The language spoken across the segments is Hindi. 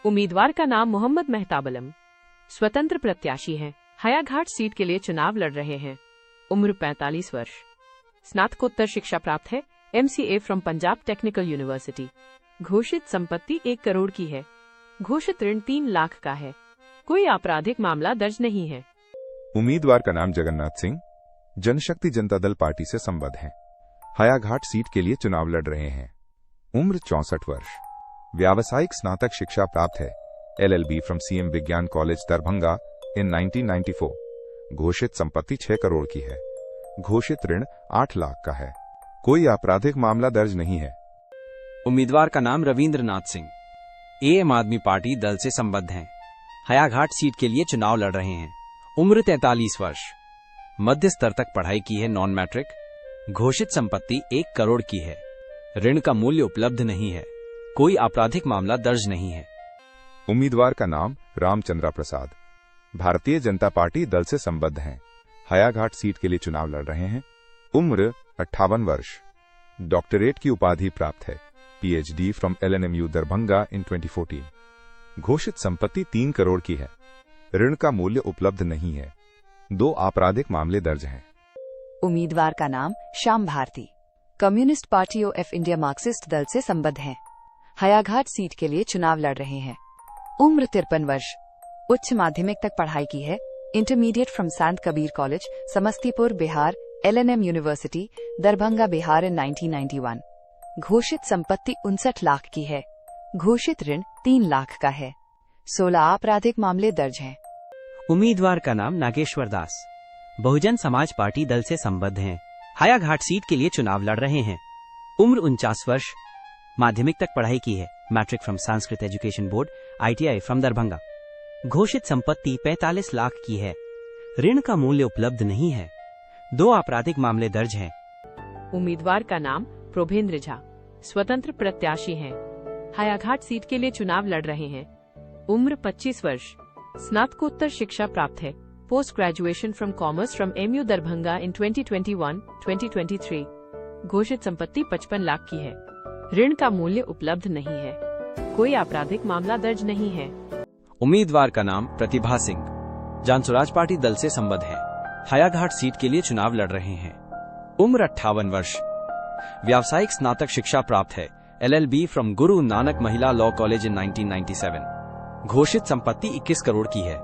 उम्मीदवार का नाम मोहम्मद मेहताब आलम, स्वतंत्र प्रत्याशी हैं, हयाघाट सीट के लिए चुनाव लड़ रहे हैं। उम्र 45 वर्ष, स्नातकोत्तर शिक्षा प्राप्त है, MCA from Punjab technical university. घोषित संपत्ति 1 करोड़ की है। घोषित ऋण 3 लाख का है। कोई आपराधिक मामला दर्ज नहीं है। उम्मीदवार का नाम जगन्नाथ सिंह, जनशक्ति जनता दल पार्टी से संबद्ध हैं। हयाघाट सीट के लिए चुनाव लड़ रहे हैं। उम्र 64 वर्ष, व्यावसायिक स्नातक शिक्षा प्राप्त है, LLB फ्रॉम CM विज्ञान कॉलेज दरभंगा इन 1994। घोषित संपत्ति 6 करोड़ की है। घोषित ऋण 8 लाख का है। कोई आपराधिक मामला दर्ज नहीं है। उम्मीदवार का नाम रविंद्रनाथ सिंह, AM आदमी पार्टी दल से संबद्ध हैं। हयाघाट सीट के लिए चुनाव लड़ रहे हैं। उम्र 43 वर्ष, मध्य स्तर तक पढ़ाई की है, नॉन मैट्रिक। घोषित संपत्ति 1 करोड़ की है। ऋण का मूल्य उपलब्ध नहीं है। कोई आपराधिक मामला दर्ज नहीं है। उम्मीदवार का नाम रामचंद्र प्रसाद, भारतीय जनता पार्टी दल से संबद्ध हैं। हयाघाट सीट के लिए चुनाव लड़ रहे हैं। उम्र 58 वर्ष, डॉक्टरेट की उपाधि प्राप्त है, PhD फ्रॉम LNMU दरभंगा इन 2014। घोषित संपत्ति 3 करोड़ की है। ऋण का मूल्य उपलब्ध नहीं है। 2 आपराधिक मामले दर्ज हैं। उम्मीदवार का नाम Shyam Bharti, communist party of India marxist दल से संबद्ध हैं। हयाघाट सीट के लिए चुनाव लड़ रहे हैं। उम्र 53 वर्ष, उच्च माध्यमिक तक पढ़ाई की है, intermediate from Sant Kabir college Samastipur Bihar, LNM university Darbhanga Bihar in 1991। घोषित संपत्ति 59 लाख की है। घोषित ऋण 3 लाख का है। 16 आपराधिक मामले दर्ज हैं। उम्मीदवार का नाम नागेश्वर दास, बहुजन समाज पार्टी दल से संबद्ध हैं। हयाघाट सीट के लिए चुनाव लड़ रहे हैं। उम्र 49 वर्ष, माध्यमिक तक पढ़ाई की है, matric from Sanskrit education board ITI from Darbhanga. घोषित संपत्ति 45 लाख की है। ऋण का मूल्य उपलब्ध नहीं है। 2 आपराधिक मामले दर्ज हैं। उम्मीदवार का नाम प्रोभेंद्र झा, स्वतंत्र प्रत्याशी हैं, हयाघाट सीट के लिए चुनाव लड़ रहे हैं। उम्र 25 वर्ष, स्नातकोत्तर शिक्षा प्राप्त है, post graduation from commerce from MU Darbhanga in 2021-2023। घोषित संपत्ति 55 लाख की है। ऋण का मूल्य उपलब्ध नहीं है। कोई आपराधिक मामला दर्ज नहीं है। उम्मीदवार का नाम प्रतिभा सिंह, जनसुराज पार्टी दल से संबद्ध है। हयाघाट सीट के लिए चुनाव लड़ रहे हैं। उम्र 58 वर्ष, व्यावसायिक स्नातक शिक्षा प्राप्त है, LLB फ्रॉम गुरु नानक महिला लॉ कॉलेज इन 1997। घोषित संपत्ति 21 करोड़ की है।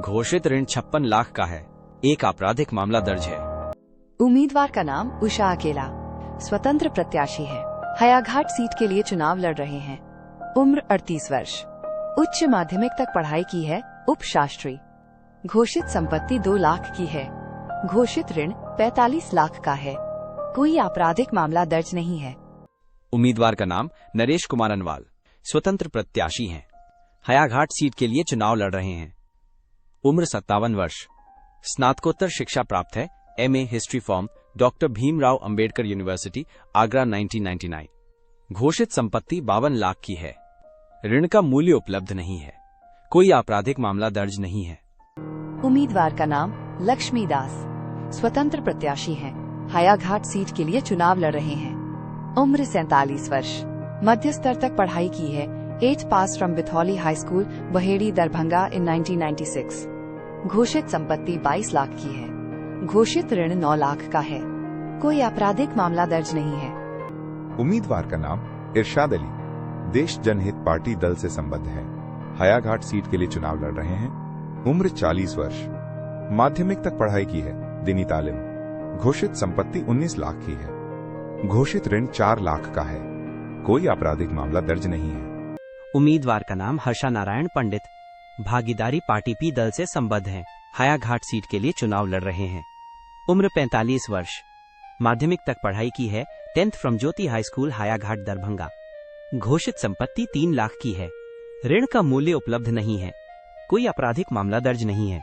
घोषित ऋण 56 लाख का है। 1 आपराधिक मामला दर्ज है। उम्मीदवार का नाम उषा अकेला, स्वतंत्र प्रत्याशी है, हयाघाट सीट के लिए चुनाव लड़ रहे हैं। उम्र 38 वर्ष, उच्च माध्यमिक तक पढ़ाई की है, उपशास्त्री। घोषित संपत्ति 2 लाख की है। घोषित ऋण 45 लाख का है। कोई आपराधिक मामला दर्ज नहीं है। उम्मीदवार का नाम नरेश कुमार अनवाल, स्वतंत्र प्रत्याशी हैं। हयाघाट सीट के लिए चुनाव लड़ रहे हैं। उम्र 57 वर्ष, स्नातकोत्तर शिक्षा प्राप्त है, MA history from doctor Bhimrao Ambedkar university Agra 1999। घोषित संपत्ति 52 लाख की है। ऋण का मूल्य उपलब्ध नहीं है। कोई आपराधिक मामला दर्ज नहीं है। उम्मीदवार का नाम लक्ष्मी दास, स्वतंत्र प्रत्याशी हैं, हयाघाट सीट के लिए चुनाव लड़ रहे हैं। उम्र 47 वर्ष, मध्य स्तर तक पढ़ाई की है, 8th pass from Bithauli high school Baheri Darbhanga in 1996। घोषित संपत्ति 22 लाख की है। घोषित ऋण 9 लाख का है। कोई आपराधिक मामला दर्ज नहीं है। उम्मीदवार का नाम इरशाद अली, देश जनहित पार्टी दल से संबद्ध है। हयाघाट सीट के लिए चुनाव लड़ रहे हैं। उम्र 40 वर्ष, माध्यमिक तक पढ़ाई की है, दीनी तालीम। घोषित संपत्ति 19 लाख की है। घोषित ऋण 4 लाख का है। कोई आपराधिक मामला दर्ज नहीं है। उम्मीदवार का नाम हर्षा नारायण पंडित, भागीदारी पार्टी P दल से संबद्ध हैं। हयाघाट सीट के लिए चुनाव लड़ रहे हैं। उम्र 45 वर्ष, माध्यमिक तक पढ़ाई की है, 10th from Jyoti high school Hayaghat Darbhanga. घोषित संपत्ति 3 लाख की है। ऋण का मूल्य उपलब्ध नहीं है। कोई आपराधिक मामला दर्ज नहीं है।